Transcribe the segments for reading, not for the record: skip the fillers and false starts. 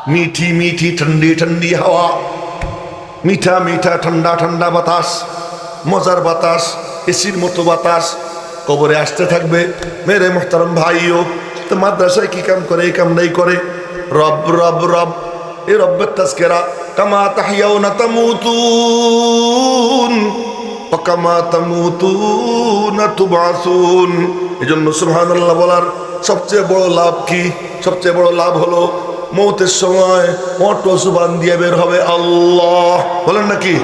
मीठी मीठी ठंडी ठंडी हवा, मीठा मीठा ठंडा ठंडा বাতাস, মজার বাতাস, এসির মতো বাতাস কবরে আসতে থাকবে। মেরে মোহতারম ভাইও তো মাদ্রাসায় কি কাম করে? এই কামটাই করে। রব রব রব, এই রব্বের তাজকিরা। কামা তাহইয়াউনা তামুতুন ওয়া কামা তামুতুনা তুবআসুন। এজন্য সুবহানাল্লাহ বলার সবচেয়ে বড় লাভ কি? সবচেয়ে বড় লাভ হলো মৌতের সময় অটো জুবান দিয়ে বের হবে আল্লাহ। বলেন নাকি?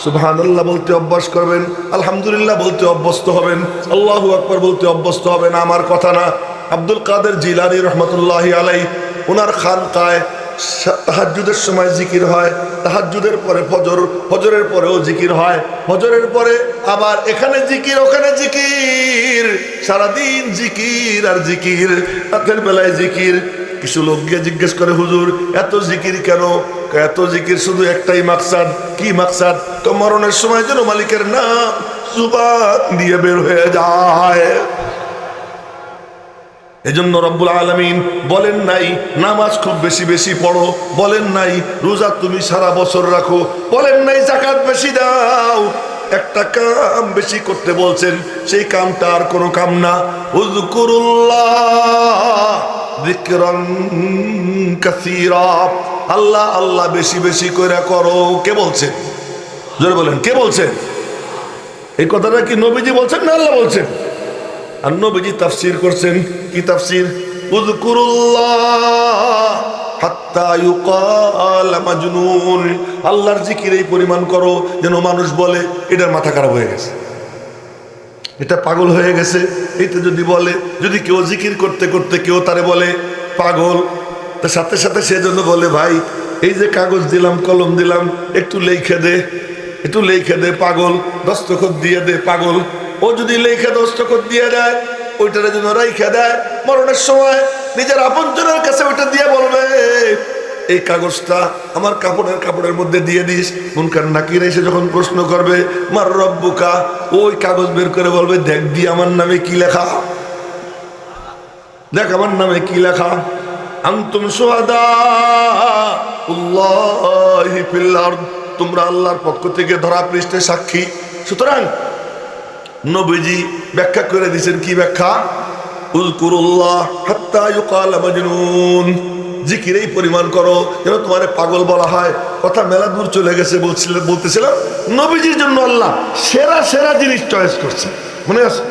সুবহানাল্লাহ বলতে অভ্যাস করবেন, আলহামদুলিল্লাহ বলতে অভ্যস্ত হবেন, আল্লাহু আকবার বলতে অভ্যস্ত হবেন। আমার কথা না, আব্দুল কাদের জিলানী রহমতুল্লাহি আলাইহি ওনার খানকায় তাহাজ্জুদের সময় জিকির হয়, তাহাজ্জুদের পরে ফজর, ফজরের পরেও জিকির হয়, ফজরের পরে আবার এখানে জিকির ওখানে জিকির, সারাদিন জিকির আর জিকির, রাতের বেলায় জিকির। কিছু লোক গিয়ে জিজ্ঞেস করে, হুজুর এত জিকির কেন? এত জিকির শুধু একটাই মাকসাদ। কি মাকসাদ? তো মরণের সময় যেন মালিকের নাম জুবান দিয়ে বের হয়ে যায়। এজন্য রব্বুল আলামিন বলেন নাই নামাজ খুব বেশি বেশি পড়ো, বলেন নাই রোজা তুমি সারা বছর রাখো, বলেন নাই যাকাত বেশি দাও। একটা কাম বেশি করতে বলছেন, সেই কামটা আর কোনো কাম না। উযকুরুল্লাহ যিকরান কাসীরা, আল্লাহ আল্লাহ বেশি বেশি করে করো। কে বলছেন? জোরে বলেন, কে বলছেন? এই কথাটা কি নবীজি বলছেন না আল্লাহ বলছেন? আর নবীজি তাফসীর করছেন। কি তাফসীর? উযকুরুল্লাহ হাত্তা ইউকাল মাজনুন, আল্লাহর জিকির এই পরিমাণ করো যেন মানুষ বলে এটার মাথা খারাপ হয়ে গেছে, এটা পাগল হয়ে গেছে। এইটা যদি বলে, যদি কেউ জিকির করতে করতে কেউ তারে বলে পাগল, তার সাথে সাথে সেজন্য বলে ভাই এই যে কাগজ দিলাম কলম দিলাম একটু লেখে দে, একটু লেখে দে পাগল, দস্তখত দিয়ে দে পাগল। ও যদি লেখে দস্তখত দিয়ে দেয়, ওইটার জন্য রাইখে দেয়, মরণের সময় নিজের আপনজনের কাছে ওইটা দিয়ে বলবে এই কাগজটা আমার কাপড়ের মধ্যে দিয়ে দিস। মুনকার নাকির এসে যখন প্রশ্ন করবে মার রব্বুকা, ওই কাগজ বের করে বলবে দেখ দি আমার নামে কি লেখা, দেখ আমার নামে কি লেখা। আনতুম শুহাদাউল্লাহি ফিল আরদ, তোমরা আল্লাহর পক্ষ থেকে ধরা পৃষ্ঠে সাক্ষী। সুতরাং নবীজি ব্যাখ্যা করে দিয়েছেন। কি ব্যাখ্যা? উযকুরুল্লাহ হাত্তা ইউকাল মাজনুন, জিকির এই পরিমাণ করো যেন তোমার পাগল বলা হয়। কথা মেলা দূর চলে গেছে, বলতেছিলাম নবীজির জন্য আল্লাহ সেরা সেরা জিনিস চয়েস করছে। মনে আছে?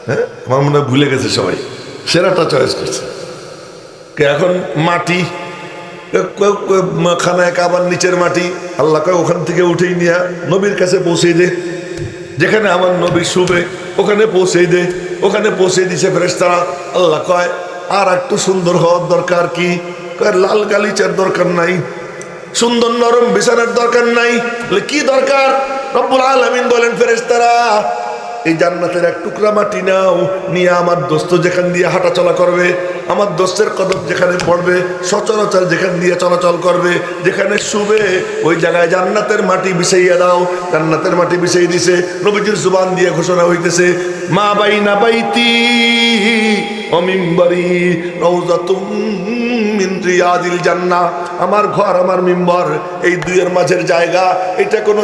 হ্যাঁ, আমার মনে হয় ভুলে গেছে সবাই। সেরাটা চয়েস করছে। এখন মাটি, খানায় কাবার নিচের মাটি আল্লাহ কয় ওখান থেকে উঠেই নিয়ে নবীর কাছে পৌঁছে দে, যেখানে আমার নবী শুবে ওখানে পৌঁছে দে। ওখানে পৌঁছে দিছে ফেরেশতারা। আল্লাহ কয় আর একটু সুন্দর হওয়ার দরকার। কি? লাল গালিচার দরকার নাই, সুন্দর নরম বিছানার দরকার নাই। কি দরকার? রব্বুল আলামিন বলেন ফেরেশতারা এই জান্নাতের এক টুকরা মাটি নাও, নিয়ে আমার দোস্ত যেখান দিয়ে হাঁটাচলা করবে, আমার দোস্তের কদম যেখানে পড়বে, সচরাচর যেখান দিয়ে চলাচল করবে, যেখানে শুবে ওই জায়গায় জান্নাতের মাটি বিছাইয়া দাও। জান্নাতের মাটি বিছাই দিছে। নবীজির জুবান দিয়ে ঘোষণা হইতেছে মা বাইনা বাইতি ওয়া মিম্বারি রাউযাতুম মিন রিয়াদিল জান্নাহ, আমার ঘর আমার মিম্বর এই দুইয়ের মাঝের জায়গা, এটা কোনো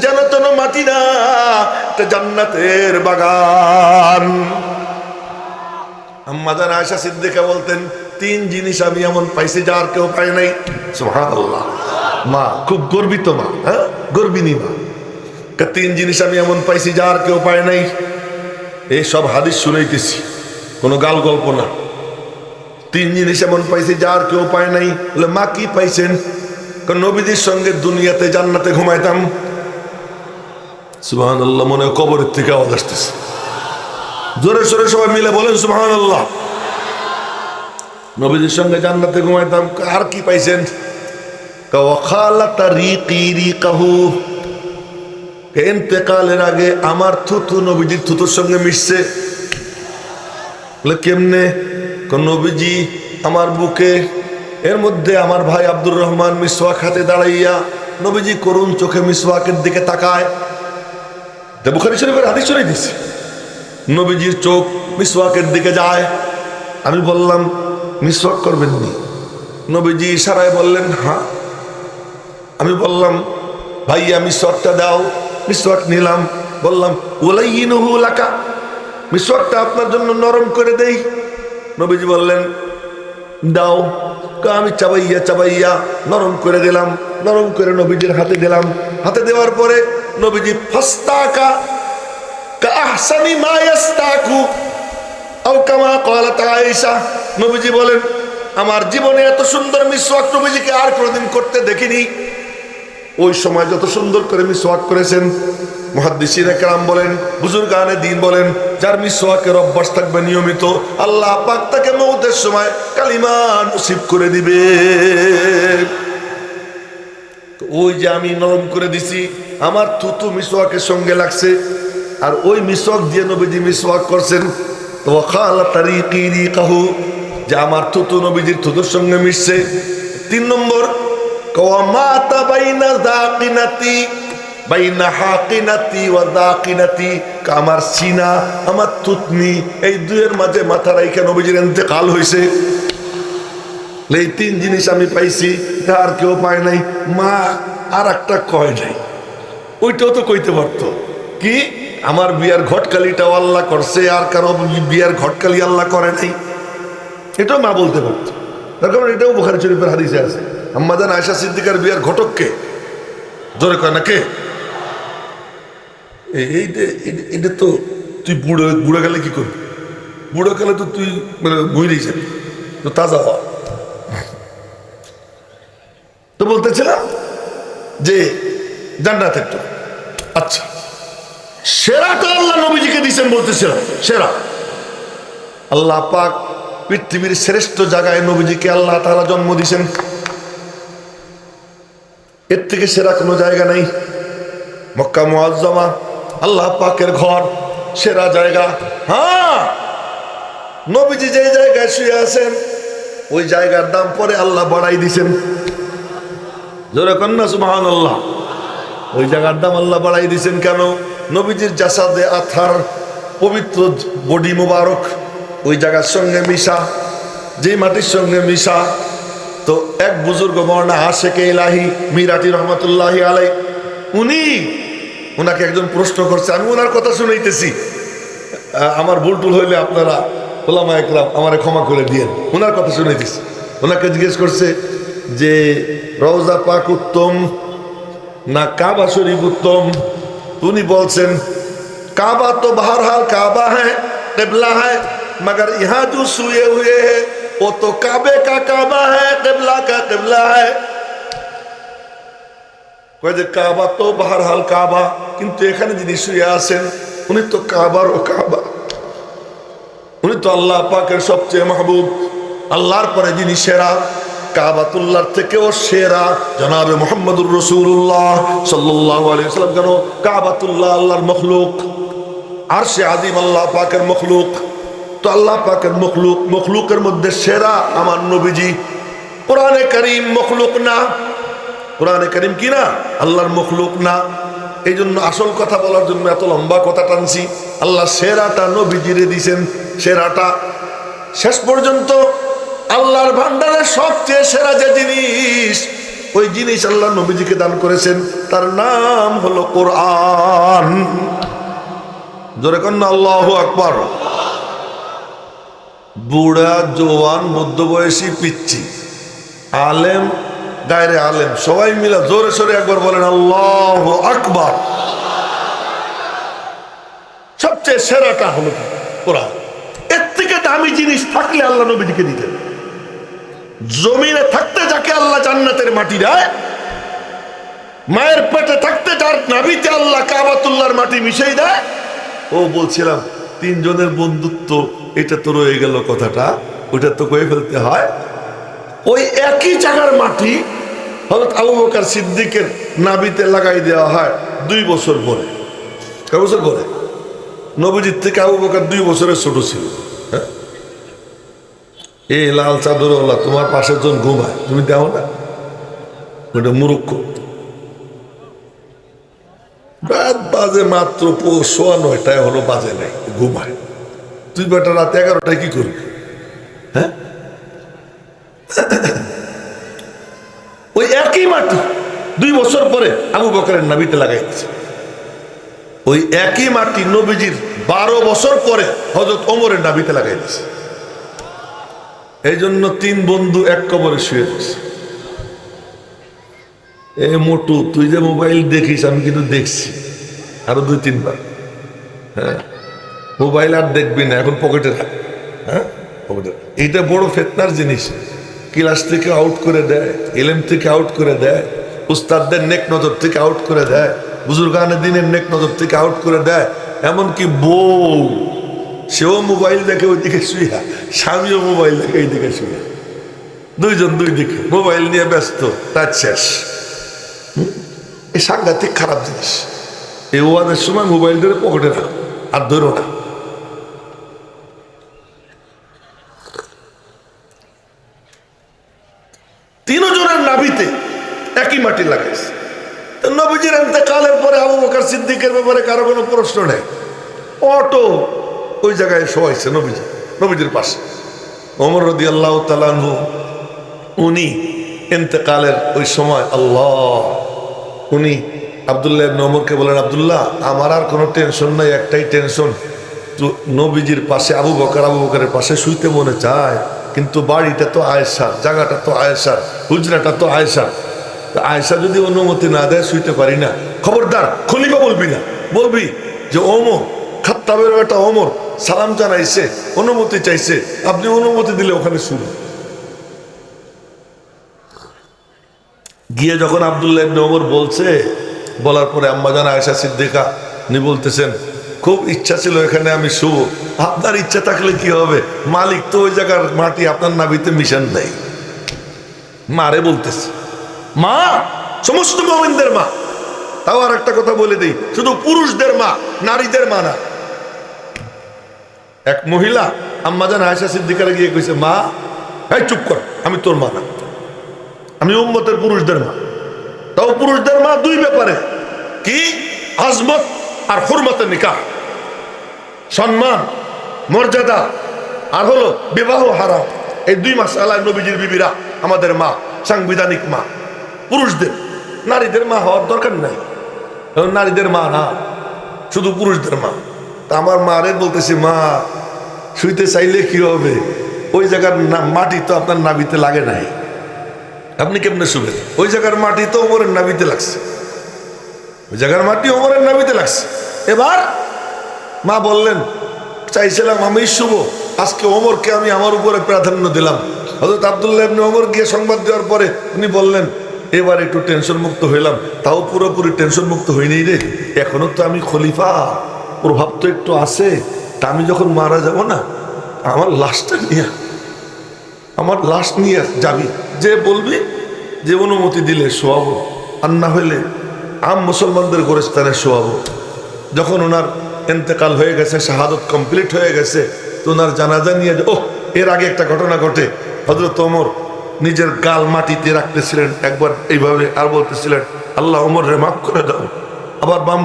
জান্নাতের মাটি না, এটা জান্নাতের বাগান। আম্মা জান আয়েশা সিদ্দিকা বলতেন তিন জিনিস আমি এমন পাইছি যা আর কেউ পায় নাই। সুবহানাল্লাহ। মা খুব গর্বিত, মা, হ্যাঁ গর্বিনী মা। তিন জিনিস আমি এমন পাইছি যা আর কেউ পায় নাই। এই সব হাদিস শুনাইতেছি, কোনো গাল গল্প না। তিন জিনিস এমন পাইছি যা আর কেউ পায় নাই। বলে মা কি পাইছেন? নবীজির সঙ্গে দুনিয়াতে জান্নাতে ঘুমাইতাম। সুবহানাল্লাহ। মনে হয় কবরের থেকে আওয়াজ আসতেছে। জোরে সোরে সবাই মিলে বলেন সুবহানাল্লাহ। নবীজির সঙ্গে জান্নাতে ঘুমাইতাম। আর কি পাইছেন? ইন্তেকালের আগে আমার থুতু নবীজির থুতুর সঙ্গে মিশছে। কেমনে? নবীজি আমার বুকে, এর মধ্যে আমার ভাই আব্দুর রহমান মিসওয়াক হাতে দাঁড়াইয়া নবীজি করুণ চোখে মিসওয়াকের দিকে তাকায়। বুখারী শরীফের হাদিস শুনাই দিছি। নবীজির চোখ মিসওয়াকের দিকে যায়। আমি বললাম মিসওয়াক করবেন নি? নবীজি ইশারায় বললেন হ্যাঁ। আমি বললাম ভাইয়া মিসওয়াকটা দাও। মিসওয়াক নিলাম, বললাম উলাইয়িনুহু লাকা, মিসওয়াকটা আপনার জন্য নরম করে দেই। নবীজি বললেন দাও। আমি চাবাইয়া চাবাইয়া নরম করে দিলাম, নরম করে নবীজির হাতে দিলাম। হাতে দেওয়ার পরে নবীজি ফাস্তাকা কাহসানি মা ইয়াস্তাকু আও কামা ক্বালাত আয়েশা, নবীজি বলেন আমার জীবনে এত সুন্দর মিসওয়াক নবীজিকে আর কোনোদিন করতে দেখিনি। ওই সময় যত সুন্দর করে মিসওয়াক করেছেন, মুহাদ্দিসিনে কেরাম বলেন, বুজুর্গানে দ্বীন বলেন, যার মিসওয়াকের অভ্যাস থাকবে নিয়মিত, আল্লাহ পাক তাকে মওতের সময় কালিমা নসিব করে দিবে। ওই যে আমি নরম করে দিছি, আমার থুতু মিসওয়াকের সঙ্গে লাগছে, আর ওই মিসওয়াক দিয়ে নবীজি মিসওয়াক করছেন। ওয়াখালা তারিকি রিকাহু, যে আমার থুতু নবীজির থুতুর সঙ্গে মিশছে। 3 নম্বর কাওয়ামাতা বাইনা যাকিনাতি বাইনা হাকিনাতি ওয়া যাকিনাতি, আমার সিনা আমার থুতনি এই দুয়ের মাঝে মাথা রাইখা নবীজির ইন্তেকাল হয়েছে। এই 3 জিনিস আমি পাইছি, আর কেউ পায় নাই। মা আর একটা কয় নাই, ওইটাও তো কইতে পারতো, কি আমার বিয়ার ঘটকালিটাও আল্লাহ করছে, আর কারো বিয়ার ঘটকালি আল্লাহ করে নাই, এটাও মা বলতে পারতো। তার কারণ এটাও বুখারী শরীফের হাদিসে আছে। আম্মা জান আয়েশা সিদ্দিকার বিয়ার ঘটককে জোরে কয় না কে? এইটা তো তুই বুড়ো গেলে কি করবি? বুড়ো গেলে তো তুই মানে মরেই যাবি, তো তাজা হওয়া। তো বলতেছিলাম যে জান্নাত একটু আচ্ছা, সেরাটা আল্লাহ নবীজিকে দিয়েছেন, বলতেছিলাম সেরা। আল্লাহ পাক পৃথিবীর শ্রেষ্ঠ জায়গায় নবীজিকে আল্লাহ তাআলা জন্ম দিয়েছেন, এর থেকে সেরা কোনো জায়গা নাই। মক্কা মুআজ্জামা আল্লাহ পাকের ঘর, সেরা জায়গা। হ্যাঁ, নবীজি যে জায়গায় শুয়ে আছেন ওই জায়গার দাম পরে আল্লাহ বাড়াই দিয়েছেন। জোরে কন্যা সুবহানাল্লাহ। ওই জায়গার দাম আল্লাহ বাড়াই দিয়েছেন কেন? নবীজির জাসাদে আথার পবিত্র বডি মোবারক ওই জায়গার সঙ্গে মিশা, যে মাটির সঙ্গে মিশা। তো এক বুজুর্গ মওলানা আশেকে ইলাহি মিরাটি রহমাতুল্লাহি আলাই, উনাকে একজন প্রশ্ন করছে, আমি ওনার কথা শুনাইতেছি, আমার ভুল টুল হইলে আপনারা ওলামা একরাম আমারে ক্ষমা করে দিয়েন। ওনার কথা শুনাইতেছি। ওনাকে জিজ্ঞেস করছে যে রওজা পাক উত্তম না কাবা শরীফ উত্তম? উনি বলছেন काबा तो बहरहाल काबा है, किबला है, मगर यहाँ जो सोए हुए है वो तो काबे का काबा है, किबला का किबला है। काबा तो बहरहाल काबा, किंतु एखाने जिनि शुए आছেন उनी तो काबार ও काबा, उनी तो अल्लाह पाकेर सबचेয়ে महबूब, আল্লাহর পরে যিনি সেরা, কাবাতুল্লাহর থেকেও সেরা জনাবে মুহাম্মদুর রাসূলুল্লাহ সাল্লাল্লাহু আলাইহি ওয়াসাল্লাম। কেন? কাবাতুল্লাহ আল্লাহর মখলুক, আরশে আযীম আল্লাহ পাকের মখলুক। তো আল্লাহ পাকের মখলুক, মখলুকের মধ্যে সেরা আমার নবীজি। কোরআনে কারীম মখলুক না, কোরআনে কারীম কি না? আল্লাহর মখলুক না। এই জন্য আসল কথা বলার জন্য এত লম্বা কথা টানছি। আল্লাহ সেরাটা নবীজিরে দিয়েছেন, সেরাটা শেষ পর্যন্ত আল্লাহর ভান্ডারের সবচেয়ে সেরা যে জিনিস, ওই জিনিস আল্লাহ নবীজিকে দান করেছেন, তার নাম হলো কোরআন। জোরে কন্যা আল্লাহু আকবার। বুড়া, জওয়ান, মধ্যবয়সী, পিচ্ছি, আলেম, গায়রে আলেম, সবাই মিলে জোরে সোরে একবার বলেন আল্লাহু আকবার। সবচেয়ে সেরাটা হলো কোরআন। এর থেকে দামি জিনিস থাকলে আল্লাহ নবীজিকে দিতেন। জমিনে থাকতে যাকে আল্লাহ জান্নাতের মাটি দেয়, মায়ের পেটে থাকতে যার নাভিতে আল্লাহ কাবাতুল্লাহর মাটি মিশিয়ে দেয়। ও বলছিলাম 3 জনের বন্ধুত্ব, এটা তো রয়ে গেল কথাটা, ওটা তো কয়ে ফেলতে হয়। ওই একই জায়গার মাটি হযরত আবু বকর সিদ্দিকের নাভিতে লাগাই দেওয়া হয় 2 বছর পরে। কয় বছর পরে? নবীজির থেকে আবু বকর 2 বছরের ছোট ছিল। হ্যাঁ, এই লাল চাদরওয়ালা তোমার পাশের জন ঘুমায়, তুমি দাও না? ওটা মূর্খ। রাত বাজে মাত্র 9:15 হলো, বাজে নাই, ঘুমায়। তুই বেটা রাত 11টায় কি করবি? হ্যাঁ, একই মাটি 2 বছর পরে আবু বকরের নাভিতে লাগাই দিয়েছে। ওই একই মাটি নবীজির 12 বছর পরে হযরত ওমরের নাভিতে লাগাই দিয়েছে। এই জন্য 3 বন্ধু এক কবরে শুয়ে গেছে। এ মোটু, তুই যে মোবাইল দেখিস আমি কিন্তু দেখছি আরো 2-3 বার। হ্যাঁ, মোবাইল আর দেখবি না, এখন পকেটে রাখ। হ্যাঁ, পকেটে। এইটা বড় ফিতনার জিনিস। ক্লাস থেকে আউট করে দেয়, ইলম থেকে আউট করে দেয়, উস্তাদদের নেক নজর থেকে আউট করে দেয়, বুজুর্গানের দিনের নেক নজর থেকে আউট করে দেয়। এমনকি বউ, সেও মোবাইল দেখে ওইদিকে শুইয়া, স্বামীও মোবাইল দেখে এইদিকে শুইয়া, 2 জন 2 দিকে মোবাইল নিয়ে ব্যস্ত, তার শেষ। এই সাংঘাতিক খারাপ জিনিস। এই ওয়াদের সময় মোবাইল ধরে পকেটে রাখ, আর ধরো না। তিনজনের নাভিতে একই মাটি লাগাইছে। নবীজির ইন্তেকালের পরে আবু বকর সিদ্দিকের ব্যাপারে কারো কোনো প্রশ্ন নেই। অটো ওই জায়গায় শোয়াইছে নবীজির পাশে। ওমর রাদিয়াল্লাহু তাআলা আনহু উনি ইন্তেকালের ওই সময় উনি আব্দুল্লাহ ইবনে ওমরকে বলেন, আব্দুল্লাহ, আমার আর কোনো টেনশন নাই, একটাই টেনশন, তো নবীজির পাশে আবু বকরের পাশে শুইতে মনে চায়, কিন্তু বাড়িটা তো আয়েশার, জায়গাটা তো আয়েশার, হুজরাটা তো আয়েশার। আয়েশা যদি অনুমতি না দেয় শুইতে পারি না। খবরদার খলিফা বলবি না, বলবি যে ওমর খাত্তাবের বেটা ওমর সালাম জানাইছে, অনুমতি চাইছে, আপনি অনুমতি দিলে ওখানে শুনুন। গিয়ে যখন আব্দুল্লাহ ইবনে ওমর বলছে, বলার পরে আম্মাজান আয়েশা সিদ্দিকা উনি বলতেছেন, খুব ইচ্ছা ছিল এখানে আমি শুভ। আপনার ইচ্ছা থাকলে কি হবে, মালিক তো ওই জায়গার মাটি আপনার নাভিতে মিশন নেই। মারে বলতেছে, মা সমস্ত মুমিনদের মা। তাও আর একটা কথা বলে দিই, শুধু পুরুষদের মা, নারীদের মা না। এক মহিলা আম্মাজান আয়েশা সিদ্দিকারে গিয়ে কইছে, মা, এই চুপ কর, আমি তোর মা না, আমি উম্মতের পুরুষদের মা। তাও পুরুষদের মা 2 ব্যাপারে, কি আজমত আর হুরমতের নিকাহ, সম্মান মর্যাদা আর হলো বিবাহ হারাম। এই 2 মাসআলায় নবীজির বিবিরা আমাদের মা, সাংবিধানিক মা। পুরুষদের, নারীদের মা হওয়ার দরকার নাই, নারীদের মা না, শুধু পুরুষদের মা। তা আমার মারে বলতেছি, মা শুইতে চাইলে কি হবে, ওই জায়গার মাটি তো আপনার নাভিতে লাগে নাই, আপনি কেমনে শুবেন? ওই জায়গার মাটি তো ওমরের নাভিতে লাগছে, ওই জায়গার মাটি ওমরের নাভিতে লাগছে। এবার মা বললেন, চাইছিলাম আমি শুভ, আজকে ওমরকে আমি আমার উপরে প্রাধান্য দিলাম। হযরত আব্দুল্লাহ ইবনে ওমর গিয়ে সংবাদ দেওয়ার পরে উনি বললেন, এবার একটু টেনশন মুক্ত হইলাম। তাও পুরোপুরি টেনশন মুক্ত হইনি রে, এখনো তো আমি খলিফা, প্রভাব তো একটু আছে। তা আমি যখন মারা যাব না, আমার লাশ নিয়ে যাবি, যে বলবি যে অনুমতি দিলে শোয়াবো, আর না হইলে মুসলমানদের গোরস্থানে শোয়াবো। যখন ওনার ইন্তেকাল হয়ে গেছে, শাহাদত কমপ্লিট হয়ে গেছে, তো ওনার জানাজা নিয়ে এর আগে একটা ঘটনা ঘটে। হযরত ওমর নিজের গাল মাটিতে রাখতেছিলেন একবার এইভাবে, আর বলতেছিলেন, আল্লাহ ওমর রে মাফ করে দাও। আবার বাম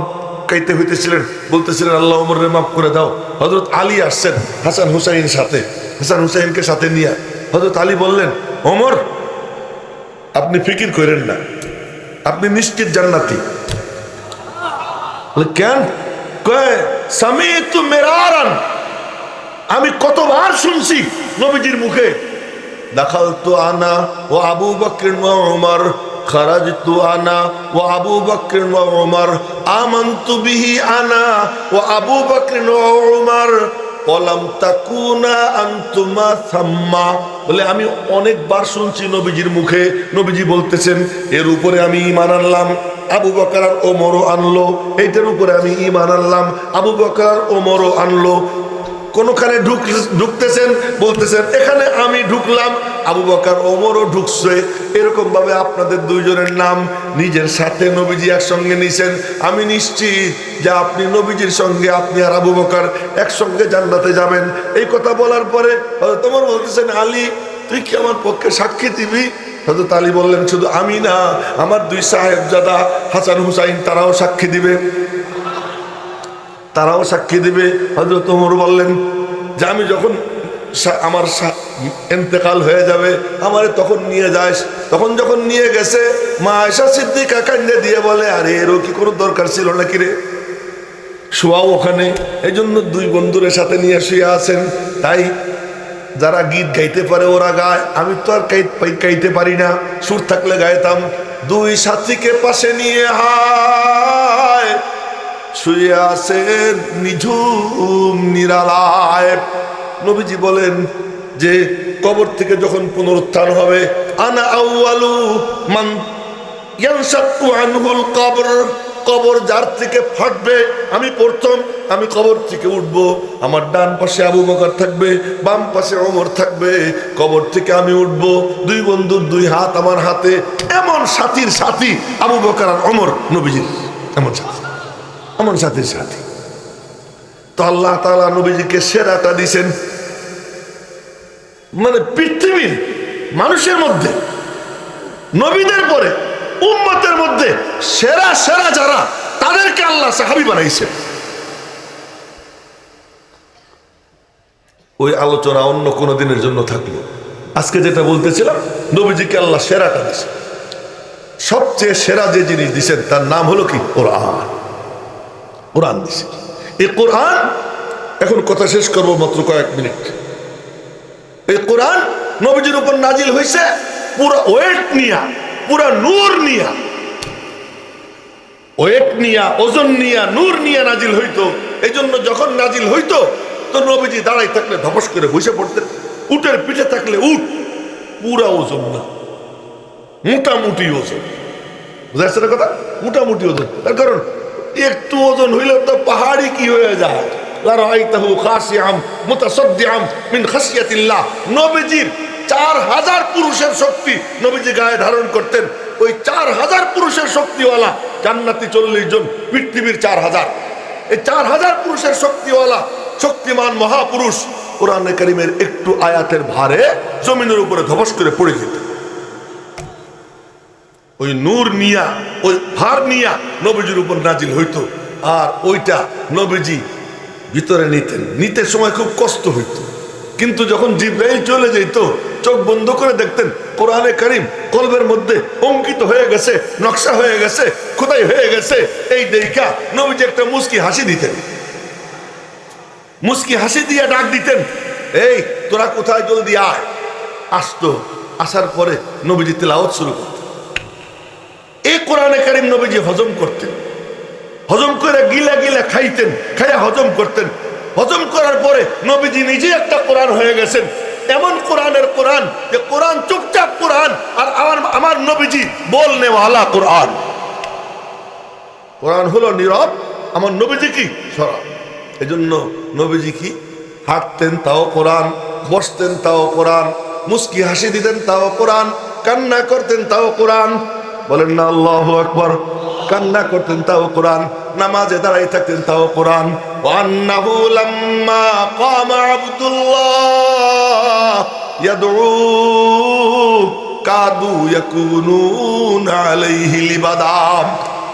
কাইতে হইতেছিলেন, বলতেছিলেন, আল্লাহ ওমর রে মাফ করে দাও। হযরত আলী আসছেন হাসান হুসাইনকে সাথে নিয়ে। হযরত আলী বললেন, ওমর আপনি ফিকির করেন না, আপনি নিশ্চিত জান্নাতি। কেন? কয় সামিতু মিরারান, আমি কতবার শুনছি নবীজির মুখে, দাখালতু আনা ওয়া আবু বকর ওয়া উমর, খারাজতু আনা ওয়া আবু বকর ওয়া উমর, আমানতু বিহি আনা ওয়া আবু বকর ওয়া উমর, ওয়ালাম তাকুনা আনতুমা সাম্মা। বলে আমি অনেকবার শুনছি নবীজির মুখে, নবীজি বলতেছেন, এর উপরে আমি ঈমান আনলাম, আবু বকর আর ওমরও আনলো, এইটার উপরে আমি ঈমান আনলাম, আবু বকর আর ওমরও আনলো। কোনখানে ঢুকতেছেন, বলতেছেন এখানে আমি ঢুকলাম, আবু বকর ওমরও ঢুকছে। এরকম ভাবে আপনাদের 2 জনের নাম নিজের সাথে নবীজি একসঙ্গে নিছেন। আমি নিশ্চিত যে আপনি নবীজির সঙ্গে, আপনি আর আবু বকর একসঙ্গে জান্নাতে যাবেন। এই কথা বলার পরে হযরত ওমর বলতেছেন, আলী তুই কি আমার পক্ষে সাক্ষী দিবি? হযরত আলী বললেন, শুধু আমি না, আমার 2 সাহেবজাদা হাসান হুসাইন তারাও সাক্ষী দিবে। হযরত ওমর বললেন যে আমি যখন আমার ইন্তেকাল হয়ে যাবে, আমারে তখন নিয়ে যাস। তখন যখন নিয়ে গেছে, মা আয়েশা সিদ্দিকা কান্দে দিয়ে বলে, আরে এরও কি কোনো দরকার ছিল নাকি রে, শোয়াও ওখানে। এই জন্য দুই বন্ধুরের সাথে নিয়ে শুয়ে আছেন। তাই যারা গীত গাইতে পারে ওরা গায়, আমি তো আর গাইতে পারি না, সুর থাকলে গাইতাম। দুই সাথীকে পাশে নিয়ে হায় শুয়ে আছেন নিঝুম নিরালায়। নবীজি বলেন যে কবর থেকে যখন পুনরুত্থান হবে, আনা আউয়ালু মান ইয়ানশাক্কু আনহুল কবর, কবর যার থেকে ফাটবে আমি প্রথম, আমি কবর থেকে উঠব। আমার ডান পাশে আবু বকর থাকবে, বাম পাশে ওমর থাকবে, কবর থেকে আমি উঠব। দুই বন্ধুর দুই হাত আমার হাতে, এমন সাথীর সাথী আবু বকর আর ওমর নবীজির, এমন সাথী, এমন সাথীর সাথী। তো আল্লাহ তাআলা নবীজিকে সেরাটা দিয়েছেন, মানে পৃথিবীর মানুষের মধ্যে নবীদের পরে উম্মতের মধ্যে সেরা সেরা যারা, তাদেরকে আল্লাহ সাহাবী বানাইছে। ওই আলোচনা অন্য কোনো দিনের জন্য থাকলো। আজকে যেটা বলতেছিলাম, নবীজিকে আল্লাহ সেরাটা দিছে। সবচেয়ে সেরা যে জিনিস দিছেন তার নাম হলো কি? কোরআন। কোরআন দিছে। এই কোরআন, এখন কথা শেষ করবো মাত্র কয়েক মিনিট। এই কোরআন নবীজির উপর নাজিল হয়েছে পুরা ওয়েট নিয়া, পুরা নূর নিয়া, ওয়েট নিয়া, ওজন নিয়া, নূর নিয়া নাজিল হইতো। এই জন্য যখন নাজিল হইতো তো নবীজি দাঁড়াই থাকলে ধপস করে বসে পড়তেন, উটের পিঠে থাকলে উট, পুরা ওজন না, মোটামুটি ওজন। বুঝা যাচ্ছে না কথা? মোটামুটি ওজন। তার কারণ একটু ওজন হইলে তো পাহাড়ি কি হয়ে যায়। নবীজির 4000 পুরুষের শক্তি নবীজি গায়ে ধারণ করতেন। ওই 4000 পুরুষের শক্তিওয়ালা জান্নাতি 40 জন, পৃথিবীর 4000। এই 4000 পুরুষের শক্তিওয়ালা শক্তিমান মহাপুরুষ কোরআনে কারীমের একটু আয়াতের ভারে জমিনের উপরে ধবস করে পড়ে যেত। ওই নূর নিয়া, ওই ভার নিয়া নবীজির উপর নাজিল হইতো। আর ওইটা নবীজি ভিতরে নিতেন, নিতে সময় খুব কষ্ট হইতো। কিন্তু যখন জিবরাইল চলে যেত, চোখ বন্ধ করে দেখতেন কোরআনে কারীম কলবের মধ্যে অঙ্কিত হয়ে গেছে, নকশা হয়ে গেছে, খোদাই হয়ে গেছে। এই দেখা নবীজি একটা মুস্কি হাসি দিতেন, মুস্কি হাসি দিয়ে ডাক দিতেন, এই তোরা কোথায়, জলদি আয়। আসতো, আসার পরে নবীজি তিলাওয়াত শুরু করতেন। এই কোরআনে কারীম নবীজি হজম করতেন, হজম করে গিলা গিলা খাইতেন, খাইয়া হজম করতেন। হজম করার পরে নবীজি নিজে একটা কোরআন হয়ে গেছেন। এমন কোরআনের কোরআন যে কোরআন চুপচাপ কোরআন, আর আমার নবীজি বলনে ওয়ালা কোরআন। কোরআন হলো নীরব, আমার নবীজি কি সরব। এই জন্য নবীজি কি হাঁটতেন তাও কোরআন, বসতেন তাও কোরআন, মুস্কি হাসি দিতেন তাও কোরআন, কান্না করতেন তাও কোরআন। বলেন না আল্লাহু আকবার। কান্না করতেন তাও কোরআন, নামাজে দাঁড়াই থাকতেন তাও কোরআন। ওয়ান্নাহু লাম্মা কামা আব্দুল্লাহ ইয়াদউ কাদু ইয়াকুনুনা আলাইহি লিবাদাম।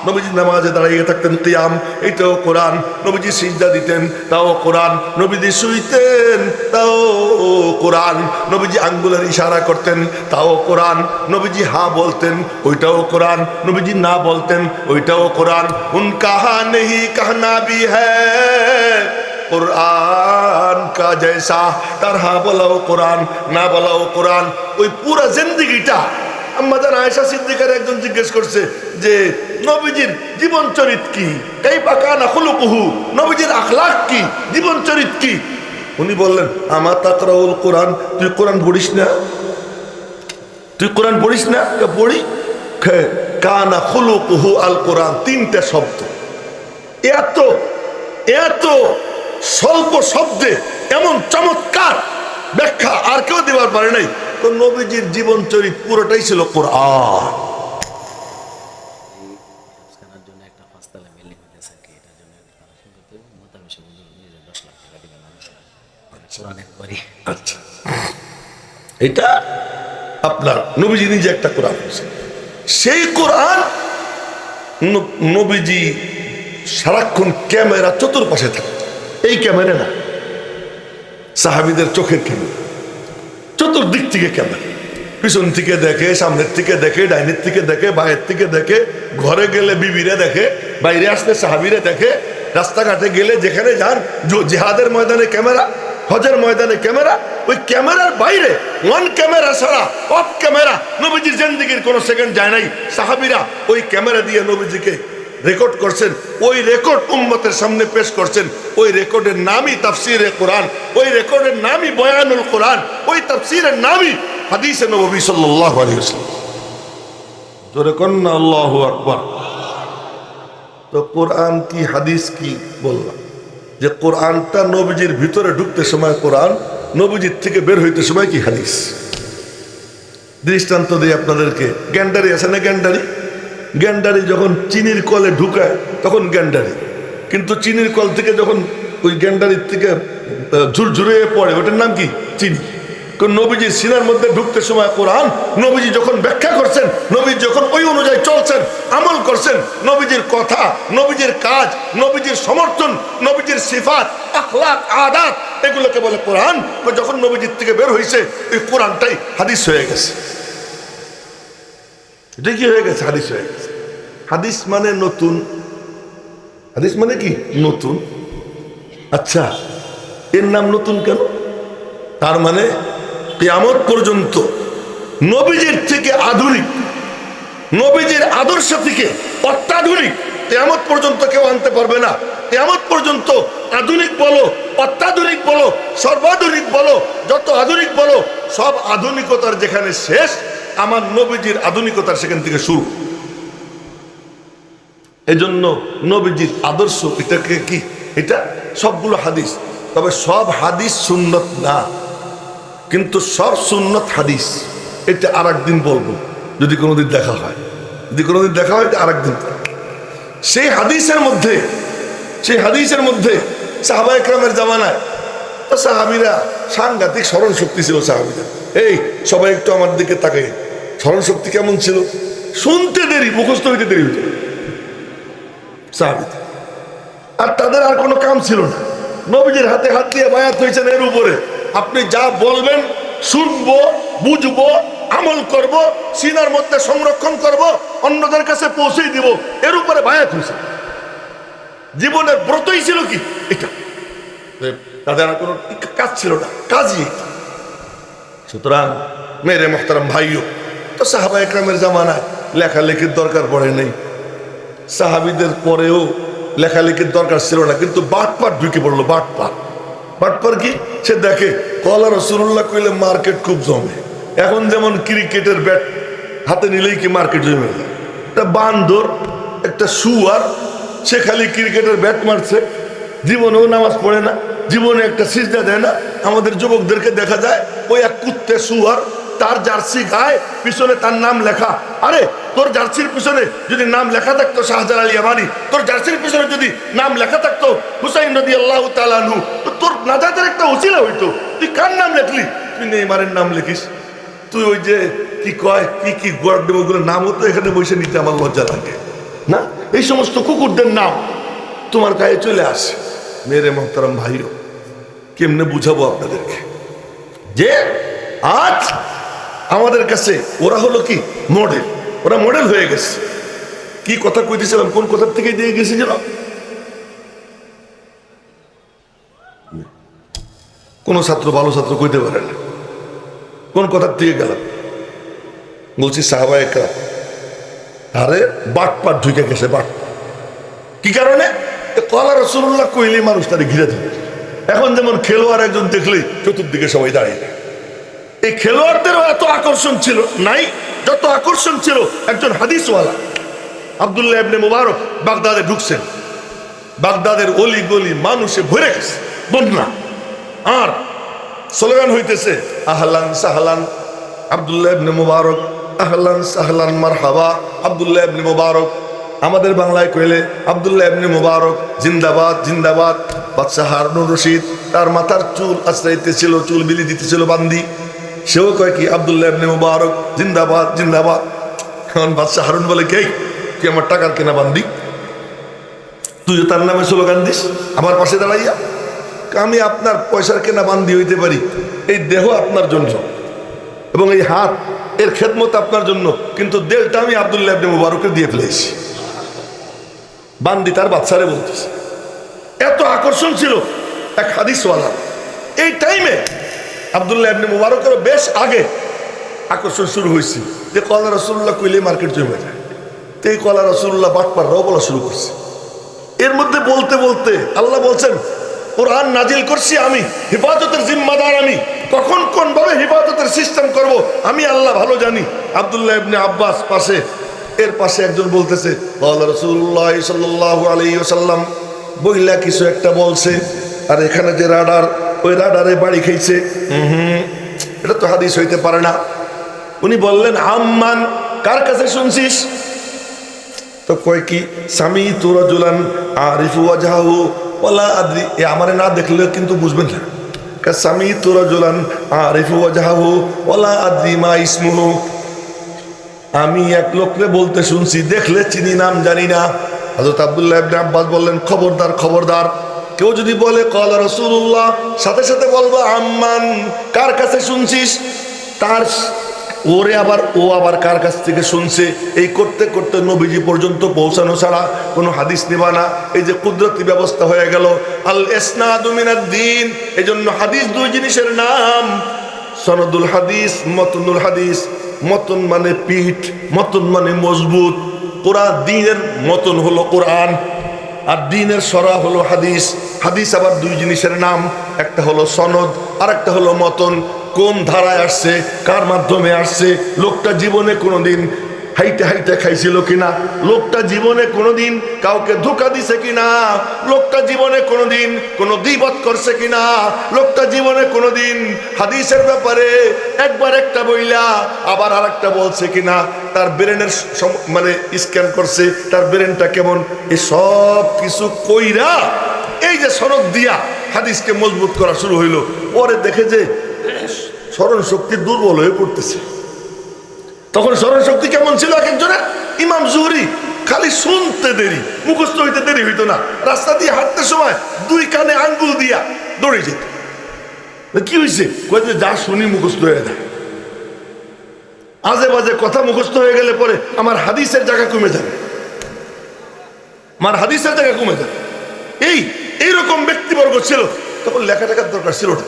নবীজি নামাজে দাঁড়িয়ে থাকতেন, কিয়াম, এটাও কোরআন। নবীজি সিজদা দিতেন, তাও কোরআন। নবীজি শুইতেন, তাও কোরআন। নবীজি আঙ্গুলের ইশারা করতেন, তাও কোরআন। নবীজি হা বলতেন, ওইটাও কোরআন। নবীজি না বলতেন, ওইটাও কোরআন। উনকা হা নেহি कहना भी है কোরআন কা জৈসা। তার হা বলাও কোরআন, না বলাও কোরআন। ওই পুরা জিন্দেগিটা। আম্মাজান আয়েশা সিদ্দিকার একজন জিজ্ঞেস করছে যে নবীজির জীবন চরিত্র কি, কাইফা কানা খুলুকুহু, নবীজির আখলাক কি, জীবন চরিত্র কি। উনি বললেন, আমা তাকরাউল কোরআন, তুই কোরআন পড়িস না, তুই কোরআন পড়িস না? পড়ি। কানা খুলুকুহু আল কোরআন, 3টা শব্দ। এত এত স্বল্প শব্দে এমন চমৎকার ব্যাখ্যা আর কেউ দেওয়ার পারে নাই। তো নবীজির জীবন চরিত্র পুরোটাই ছিল কোরআন। আচ্ছা, এটা আপনার নবীজি নিজে একটা কোরআন, সেই কোরআন নবীজি সারাক্ষণ ক্যামেরা চতুর্পাশে থাকে। এই ক্যামেরা না, সাহাবীদের চোখের ক্যামেরা। চতুর্দিক থেকে ক্যামেরা, পিছন থেকে দেখে, সামনের থেকে দেখে, ডাইনের থেকে দেখে, বাইরের থেকে দেখে, ঘরে গেলে বিবিরে দেখে, বাইরে আসলে সাহাবিরে দেখে, রাস্তাঘাটে গেলে যেখানে যান, জিহাদের ময়দানে ক্যামেরা, হজের ময়দানে ক্যামেরা। ওই ক্যামেরার বাইরে ওয়ান ক্যামেরা ছাড়া অফ ক্যামেরা নবীজির জিন্দেগির কোনো সেকেন্ড যায় নাই। সাহাবিরা ওই ক্যামেরা দিয়ে নবীজিকে রেকর্ড করছেন, ওই রেকর্ড উম্মতের সামনে পেশ করছেন। ওই রেকর্ডের নামই তাফসীরে কোরআন, ওই রেকর্ডের নামই বয়ানুল কোরআন, ওই তাফসীরের নামই হাদিসে নবী সাল্লাল্লাহু আলাইহি ওয়াসাল্লাম। জোরে কোন না আল্লাহু আকবার। তো কোরআন কি হাদিস কি বললাম যে কোরআনটা নবীজির ভিতরে ঢুকতে সময় কোরআন, নবীজির থেকে বের হইতে সময় কি হাদিস। দৃষ্টান্ত দিই আপনাদেরকে। গ্যান্ডারি আছে না, গ্যান্ডারি, গ্যান্ডারি যখন চিনির কলে ঢুকায় তখন গ্যান্ডারি, কিন্তু চিনির কল থেকে যখন ওই গ্যান্ডারির থেকে ঝুরঝুরে পড়ে ওটার নাম কি, চিনি। নবীজির সিনার মধ্যে ঢুকতে সময় কোরআন, নবীজি যখন ব্যাখ্যা করছেন, নবীজি যখন ওই অনুযায়ী চলছেন, আমল করছেন, নবীজির কথা, নবীজির কাজ, নবীজির সমর্থন, নবীজির সিফাত, আখলাক, আদাত, এগুলোকে বলে কোরআন। যখন নবীজির থেকে বের হয়েছে ওই কোরআনটাই হাদিস হয়ে গেছে। এটা কি হয়ে গেছে? হাদিস হয়ে গেছে। হাদিস মানে নতুন, হাদিস মানে কি নতুন। আচ্ছা, এর নাম নতুন কেন? তার মানে কিয়ামত পর্যন্ত নবীজির থেকে আধুনিক, নবীজির আদর্শ থেকে অত্যাধুনিক কিয়ামত পর্যন্ত কেউ আনতে পারবে না। কিয়ামত পর্যন্ত আধুনিক বলো, অত্যাধুনিক বলো, সর্বাধুনিক বলো, যত আধুনিক বলো, সব আধুনিকতার যেখানে শেষ, আমার নবীজির আধুনিকতার সেখান থেকে শুরু। এজন্য নবীজির আদর্শ এটাকে কি, এটা সবগুলো হাদিস। তবে সব হাদিস সুন্নত না, কিন্তু সব সুন্নত হাদিস। এটা আর একদিন বলবো, যদি কোনোদিন দেখা হয়, যদি কোনোদিন দেখা হয় আর একদিন। সেই হাদিসের মধ্যে, সেই হাদিসের মধ্যে সাহাবায়ে কেরামের জামানায় তো সাহাবীরা সাংঘাতিক স্মরণ শক্তি ছিল। সাহাবীরা, এই সবাই একটু আমার দিকে তাকে, স্মরণ শক্তি কেমন ছিল? শুনতে দেরি, মুখস্থ হইতে দেরি হইত সাহাবীদের। আর তাদের আর কোনো কাম ছিল না। নবীজির হাতে হাত দিয়ে বায়াত হয়েছেন এর উপরে, আপনি যা বলবেন শুনবো, বুঝবো, আমল করব, সিনার মধ্যে সংরক্ষণ করব, অন্যদের কাছে পৌঁছে দিব, এর উপরে বায়াত হয়েছে। জীবনের ব্রতই ছিল কি এটা। তাদের আর কোনো কাজ ছিল না, কাজই এটা। সুতরাং মেরে মোহতারাম ভাইও, তো সাহাবায়ে কেরামের জামানায় লেখালেখির দরকার পড়ে নাই, সাহাবীদের পরেও লেখালেখির দরকার ছিল না, কিন্তু বাটপাট ঢুকে পড়লো। বাটপাট, বাটপার কি? সে দেখে কলা রাসূলুল্লাহ কইলে মার্কেট খুব জমে। এখন যেমন ক্রিকেটের ব্যাট হাতে নিলেই কি মার্কেট জমে যায়। একটা বান্দর, একটা শুয়ার, সে খালি ক্রিকেটের ব্যাট মারছে, জীবনেও নামাজ পড়ে না, জীবনে একটা সিজদা দেয় না। আমাদের যুবকদেরকে দেখা যায় ওই এক কুত্তে শুয়ার, তার জার্সি গায়ে, পিছনে তার নাম লেখা। আরে তোর জার্সির পিছনে যদি নাম লেখা থাকতো শাহজালাল ইয়ামানি, তোর জার্সির পিছনে যদি নাম লেখা থাকতো হুসাইন রাদিয়াল্লাহু তাআলা আনহু, তো তোর নাজাতের একটা উসিলা হইতো। তুই কার নাম লেখলি? তুই নেইমারের নাম লিখিস। তুই ওই যে কি কয় কি কি ওগুলোর নামও তো এখানে বসে নিতে আমার লজ্জা লাগে না। এই সমস্ত কুকুরদের নাম তোমার গায়ে চলে আসে। মেরে মোহতারাম ভাইও, কেমনে বুঝাবো আপনাদেরকে যে আজ আমাদের কাছে ওরা হলো কি মডেল, ওরা মডেল হয়ে গেছে। কি কথা কইতেছিলাম, কোন কথার থেকে দিয়ে গেছি যেন, কোন ছাত্র ভালো ছাত্র কইতে পারে না, কোন কথার থেকে গেলাম। বলছি সাহাবায়ে কেরাম আরে বাটপাট ঢুকে গেছে। বাটপাট কি কারণে? কলা রাসূলুল্লাহ কইলেই মানুষ তারে ঘিরে ধরে। এখন যেমন খেলোয়াড় একজন দেখলেই চতুর্দিকে সবাই দাঁড়িয়ে যায়। এই খেলোয়াড়দেরও এত আকর্ষণ ছিল নাই যত আকর্ষণ ছিল একজন হাদিসওয়ালা। আব্দুল্লাহ ইবনে মুবারক বাগদাদে ঢুকছেন, বাগদাদের অলি গলি মানুষে ভরে গেছে, বন্যা। আর স্লোগান হইতেছে আহলান সাহলান আব্দুল্লাহ ইবনে মুবারক, আহলান সাহলান মারহাবা আব্দুল্লাহ ইবনে মুবারক। আমাদের বাংলায় কইলে আব্দুল্লাহ ইবনে মুবারক জিন্দাবাদ জিন্দাবাদ। বাদশাহ হারুনুর রশিদ, তার মাথার চুল আশ্রাইতেছিল, চুল বিলি দিতেছিল বান্দি, সেও কয় কি আব্দুল্লাহ ইবনে মুবারক জিন্দাবাদ জিন্দাবাদ। এখন বাদশাহ হারুন বলে কে কি আমার টাকার কেনা বান্দি, তুই তার নামে স্লোগান দিস আমার পাশে দাঁড়াইয়া? আমি আপনার পয়সার কেনা বান্দি হইতে পারি, এই দেহ আপনার জন্য, এবং এই হাত এর খেদমত আপনার জন্য, কিন্তু দেলটা আমি আব্দুল্লাহ ইবনে মুবারককে দিয়ে ফেলেছি। বান্দি তার বাচ্চারে বলতেছে। এত আকর্ষণ ছিল এক হাদিসওয়ালা। এই টাইমে আব্দুল্লাহ ইবনে মুবারকের বেশ আগে আকর্ষণ শুরু হয়েছে যে কলা রাসূলুল্লাহ কইলে মার্কেট জমে যায়। তো এই কলা রাসূলুল্লাহ বাটপাররাও বলা শুরু করছে। এর মধ্যে বলতে বলতে আল্লাহ বলছেন কোরআন নাজিল করছি আমি, হেফাজতের জিম্মাদার আমি, কখন কোন ভাবে হেফাজতের সিস্টেম করব আমি আল্লাহ ভালো জানি। আব্দুল্লাহ ইবনে আব্বাস পাশে, এর পাশে একজন বলতেছে কলা রাসূলুল্লাহ সাল্লাল্লাহু আলাইহি ওয়াসাল্লাম বইলা কিছু একটা বলছে, আর এখানে যে রাডার, ওই রাডারে বাড়ি খাইছে। এটা তো হাদিস হইতে পারে না। উনি বললেন আম্মান, কার কাছে শুনছিস? তো কয় কি সামিতু রাজুলান আরিফু ওয়াজহাহু ওয়ালা আদরি, এ আমারে না দেখলে কিন্তু বুঝবেন না। সামিতু রাজুলান আরিফু ওয়াজহাহু ওয়ালা আদরি মা ইসমুহু, আমি এক লোককে বলতে শুনছি, দেখলে চিনি নাম জানি না। হযরত আব্দুল্লাহ ইবনে আব্বাস বললেন খবরদার খবরদার, কেউ যদি বলে ক্বালা রাসূলুল্লাহ সাথে সাথে বলবো আম্মান, কার কাছে শুনছিস। তার ও আবার কার কাছ থেকে শুনছে, এই করতে করতে নবীজি পর্যন্ত পৌঁছানো ছাড়া কোনো হাদিস নেবা না। এই যে কুদরতি ব্যবস্থা হয়ে গেল। আল ইসনাদু মিনাদ-দ্বীন, এজন্য হাদিস দুই জিনিসের নাম, সনদুল হাদিস, মতনুল হাদিস। মতন মানে পিঠ, মতন মানে মজবুত। কোরআন দ্বীনের মতন হলো কোরআন, আর দ্বীনের সরা হলো হাদিস। হাদিস আবার দুই জিনিসের নাম, একটা হলো সনদ আর একটা হলো মতন। কোন ধারায় আসছে, কার মাধ্যমে আসছে, লোকটা জীবনে কোনোদিন হাইটে হাইটে খাইছিল কিনা, লোকটা জীবনে কোনোদিন কাউকে ধোঁকা দিছে কিনা, লোকটা জীবনে কোনোদিন কোনো গীবত করছে কিনা, লোকটা জীবনে কোনোদিন হাদিসের ব্যাপারে একবার একটা বইলা আবার আর একটা বলছে কিনা, তার ব্রেনের মানে স্ক্যান করছে তার ব্রেনটা কেমন, এই সব কিছু কইরা এই যে সনদ দিয়া হাদিসকে মজবুত করা শুরু হইলো। পরে দেখে যে স্মরণ শক্তি দুর্বল হয়ে পড়তেছে। তখন স্মরণ শক্তি কেমন ছিল এক একজনের? ইমাম জুহরি খালি শুনতে দেরি, মুখস্থ হইতে দেরি হইতো না। রাস্তা দিয়ে হাঁটতে সময় দুই কানে আঙ্গুল দিয়া দৌড়ে যেত। কি হয়েছে? যা শুনি মুখস্থ হয়ে যায়। আজে বাজে কথা মুখস্থ হয়ে গেলে পরে আমার হাদিসের জায়গা কমে যাবে, আমার হাদিসের জায়গা কমে যাবে। এইরকম ব্যক্তিবর্গ ছিল, তখন লেখা টাকার দরকার ছিল না।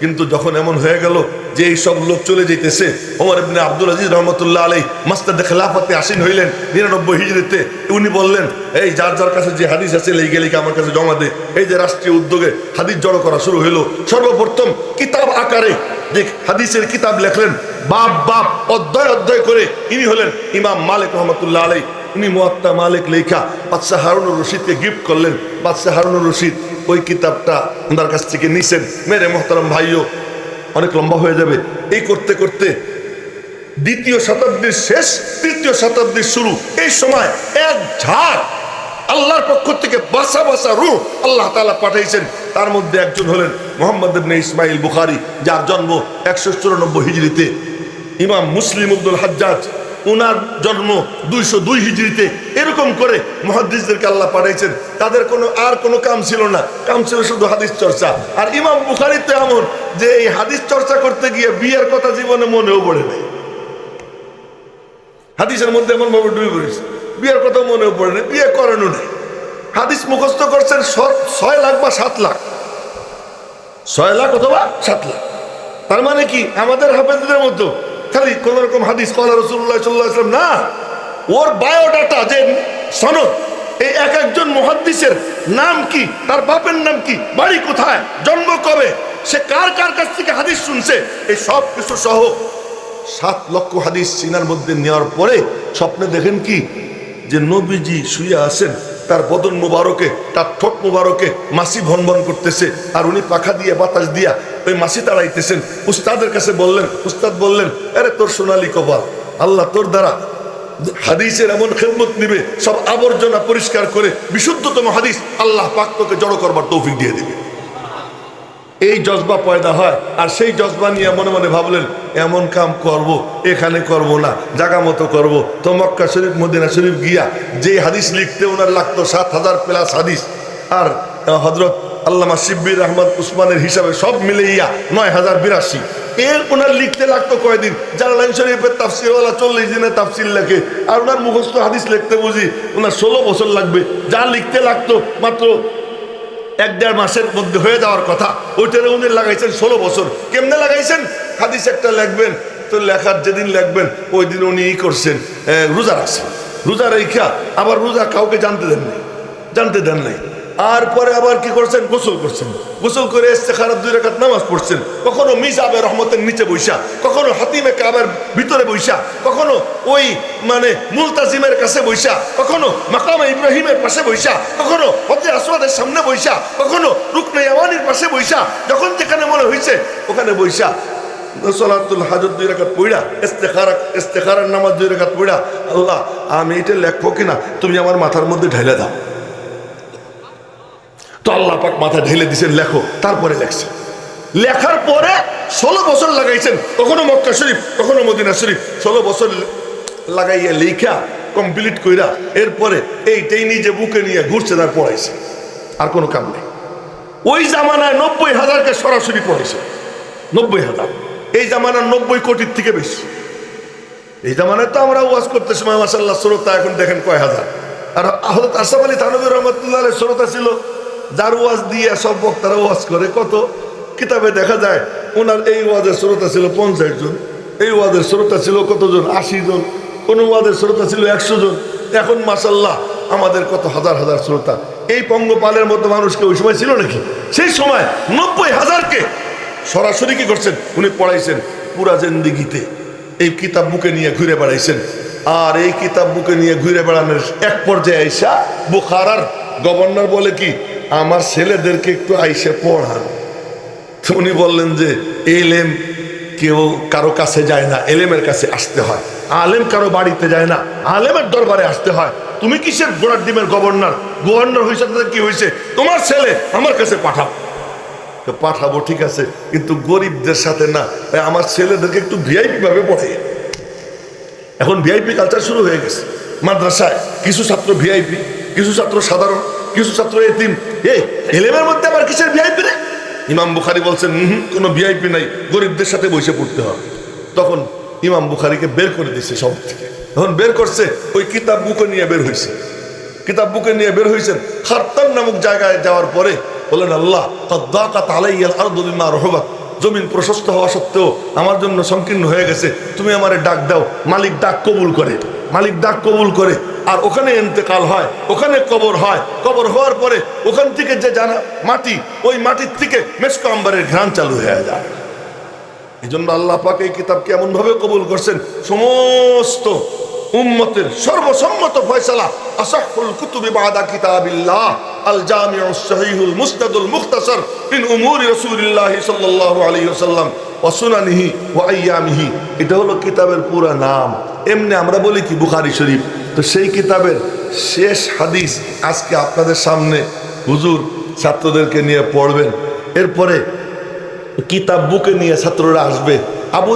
কিন্তু যখন এমন হয়ে গেল যে এই সব লোক চলে যেতেছে, ওমর ইবনে আব্দুল আজিজ রহমতুল্লাহ আলাইহি মাসনাদে খেলাফতে আসীন হইলেন 99 হিজরিতে। উনি বললেন এই যার যার কাছে যে হাদিস আছে লেগে আমার কাছে জমা দে। এই যে রাষ্ট্রীয় উদ্যোগে হাদিস জড়ো করা শুরু হইল। সর্বপ্রথম কিতাব আকারে যে হাদিসের কিতাব লেখলেন, বাপ বাপ অধ্যায় অধ্যায় করে, ইনি হলেন ইমাম মালিক রহমতুল্লাহ আলাইহি। উনি মুয়াত্তা মালিক লেখা বাদশাহ হারুনুর রশিদকে গিফট করলেন। বাদশাহ হারুনুর রশিদ ওই কিতাবটা ওনার কাছ থেকে নিছেন। মেরে মোহতারাম ভাইও, অনেক লম্বা হয়ে যাবে। এই করতে করতে দ্বিতীয় শতাব্দীর শেষ, তৃতীয় শতাব্দীর শুরু, এই সময় এক ঝাড় আল্লাহর পক্ষ থেকে বাসা বাসা রূহ আল্লাহ তাআলা পাঠাইছেন। তার মধ্যে একজন হলেন মুহাম্মদ ইবনে ইসমাইল বুখারী, যার জন্ম 194 হিজরিতে। ইমাম মুসলিম ইবনুল হাজ্জাজ, ওনার জন্ম 202 হিজরিতে। এরকম করে মুহাদ্দিসদেরকে আল্লাহ পাঠাইছেন। তাদের কোনো কাম ছিল না, কাম ছিল শুধু হাদিস চর্চা। আর ইমাম বুখারী তো এমন যে এই হাদিস চর্চা করতে গিয়ে বিয়ের কথা জীবনে মনেও পড়ে নাই। হাদিসের মধ্যে এমন ভাবে ডুবে পড়েছে, বিয়ের কথা মনেও পড়ে নাই, বিয়ে করানো নাই। হাদিস মুখস্থ করছেন 6 লাখ বা 7 লাখ, 6 লাখ অথবা 7 লাখ। তার মানে কি আমাদের হাফেজদের মতো খালি কোন রকম হাদিস ক্বালা রাসূলুল্লাহ সাল্লাল্লাহু আলাইহি ওয়াসাল্লাম না, ওর বায়োডাটা যে সনদ, এই এক একজন মুহাদ্দিসের নাম কি, তার বাপের নাম কি, বাড়ি কোথায়, জন্ম কবে, সে কার কার কাছ থেকে হাদিস শুনছে, এই সব কিছু সহ 7 লক্ষ হাদিস সিনার মধ্যে নেওয়ার পরে স্বপ্নে দেখেন কি যে নবীজি শুয়ে আছেন, তার বদন মুবারকে, তার ঠোঁট মুবারকে মাছি ভনভন করতেছে, আর উনি পাখা দিয়ে বাতাস দিয়া ওই মাছি তাড়াইতেছেন। উস্তাদের কাছে বললেন, উস্তাদ বললেন আরে তোর সোনালী কপাল, আল্লাহ তোর দ্বারা হাদিসের এমন খেদমত নিবে, সব আবর্জনা পরিষ্কার করে বিশুদ্ধতম হাদিস আল্লাহ পাক তোকে জড়ো করবার তৌফিক দিয়ে দিবে। এই জজবা পয়দা হয়। আর সেই জজবা নিয়ে মনে মনে ভাবলেন এমন কাম করব, এখানে করব না, জায়গা মতো করব। তো মক্কা শরীফ মদিনা শরীফ গিয়া যে হাদিস লিখতে ওনার লাগতো 7000 প্লাস হাদিস, আর হজরত আল্লামা শিব্বির আহমদ উসমানের হিসাবে সব মিলে 9082। এর ওনার লিখতে লাগতো কয়দিন। জালালাইন শরীফের তাফসিরওয়ালা 40 দিনে তাফসির লেখে, আর ওনার মুখস্থ হাদিস লিখতে বুঝি ওনার 16 বছর লাগবে। যা লিখতে লাগতো মাত্র 1-1.5 মাসের মধ্যে হয়ে যাওয়ার কথা, ওইটারে উনি লাগাইছেন 16 বছর। কেমনে লাগাইছেন? হাদিস একটা লিখবেন তো লেখার যেদিন লিখবেন ওই দিন উনি করছেন রোজা রাখছেন। রোজা রেখা আবার রোজা কাউকে জানতে দেন নাই। আর পরে আবার কি করছেন? গোসল করছেন। গোসল করে ইস্তেখারার 2 রাকাত নামাজ পড়ছেন। কখনো মিজাবে রহমতের নিচে বৈশা, কখনো হাতিমে কাবার ভিতরে বৈশা, কখনো ওই মানে মুলতাজিমের কাছে বৈশা, কখনো মাকামে ইব্রাহিমের পাশে বৈশা, কখনো হজরে আসওয়াদের সামনে বৈশা, কখনো রুকনে ইয়ামানির পাশে বৈশা। যখন যেখানে মনে হয়েছে ওখানে বৈশা সলাতুল হাজত 2 রাকাত পড়া, ইস্তেখারার নামাজ 2 রাকাত পড়া, আল্লাহ আমি এটা লেখবো কিনা তুমি আমার মাথার মধ্যে ঢেলে দাও। তো আল্লাহ পাক মাথা ঢেলে দিয়েছেন, লেখো। তারপরে লেখছেন। লেখার পরে 16 বছর লাগাইছেন, কখনো মক্কা শরীফ, কখনো মদিনা শরীফ। 16 বছর লাগাইয়া লেখা কমপ্লিট কইরা এরপরে এইটাই নিজে বুকে নিয়ে ঘুরছে, তার পড়াইছে। আর কোনো কাম নেই। ওই জামানায় 90,000কে সরাসরি পড়াইছে। 90,000। এই জামানার 90 কোটির থেকে বেশি। এই জামানায় তো আমরা ওয়াজ করতে সময় মাশাআল্লাহ শ্রোতা এখন দেখেন কয় হাজার। আর হযরত আশরাফ আলী থানভী রহমাতুল্লাহ আলাইহির শ্রোতা ছিল, যার ওয়াজ দিয়ে সব বক্তারা ওয়াজ করে। কত কিতাবে দেখা যায় ওনার এই ওয়াজের শ্রোতা ছিল 50 জন, এই ওয়াজের শ্রোতা ছিল কতজন? 80 জন, কোন ওয়াজের শ্রোতা ছিল 100 জন। এখন মাশাআল্লাহ আমাদের কত হাজার হাজার শ্রোতা। এই পঙ্গপালের মতো মানুষকে ওই সময় ছিল নাকি? সেই সময় 90,000কে সরাসরি কি করছেন? উনি পড়াইছেন পুরা জিন্দেগিতে। এই কিতাব বুকে নিয়ে ঘুরে বেড়াইছেন। আর এই কিতাব বুকে নিয়ে ঘুরে বেড়ানোর এক পর্যায়ে আইসা বুখারার গভর্নর বলে কি, আমার ছেলেদেরকে একটু আইসে পড়ান। তো উনি বললেন যে এলেম কেউ কারো কাছে যায় না, এলেমের কাছে আসতে হয়। আলেম কারো বাড়িতে যায় না, আলেমের দরবারে আসতে হয়। তুমি কিসের গোড়ার ডিমের গভর্নর হয়েছে? কি হয়েছে? তোমার ছেলে আমার কাছে পাঠাও। পাঠাবো ঠিক আছে, কিন্তু গরিবদের সাথে না। আমার ছেলেদেরকে একটু ভিআইপি ভাবে পড়ে। এখন ভিআইপি কালচার শুরু হয়ে গেছে মাদ্রাসায়। কিছু ছাত্র ভিআইপি, কিছু ছাত্র সাধারণ, কিছু ছাত্র এতিম। এই এলেমের মধ্যে আবার কিসের ভিআইপি রে? ইমাম বুখারী বলছেন কোনো ভিআইপি নাই, গরিবদের সাথে বসে পড়তে হবে। তখন ইমাম বুখারীকে বের করে দিচ্ছে সব থেকে। এখন বের করছে, ওই কিতাব বুকে নিয়ে বের হয়েছে। কিতাব বুকে নিয়ে বের হয়েছেন। খারতান নামক জায়গায় যাওয়ার পরে বলেন, আল্লাহ কদ দাকাত আলাইয়াল আরদু বিমা রাহাবাত, জমিন প্রশস্ত হওয়া সত্ত্বেও আমার জন্য সংকীর্ণ হয়ে গেছে, তুমি আমারে ডাক দাও। মালিক ডাক কবুল করে, মালিক ডাক কবুল করে। আর ওখানে ইন্তেকাল হয়, ওখানে কবর হয়। কবর হওয়ার পরে ওখান থেকে যে জানা মাটি, ওই মাটির থেকে মেশক আম্বরের ঘ্রাণ চালু হয়ে যায়। এই জন্য আল্লাহ পাক এই কিতাবকে এমন ভাবে কবুল করছেন, সমস্ত উম্মতের সর্বসম্মত ফয়সালা। আসাহুল কুতুবি বাদা কিতাবিল্লাহ আল জামিউস সহিহুল মুসনাদুল মুখতাসার মিন উমুরি রাসূলিল্লাহ সাল্লাল্লাহু আলাইহি ওয়াসাল্লাম ওয়া সুনানিহি ওয়া আইয়ামিহি। এটা হলো কিতাবের পুরো নাম। এমনি আমরা বলি কি বুখারী শরীফ। তো সেই কিতাবের শেষ হাদিস আজকে আপনাদের সামনে হুজুর ছাত্রদেরকে নিয়ে পড়বেন। এরপরে কিতাব বুকে নিয়ে ছাত্ররা আসবে। আবু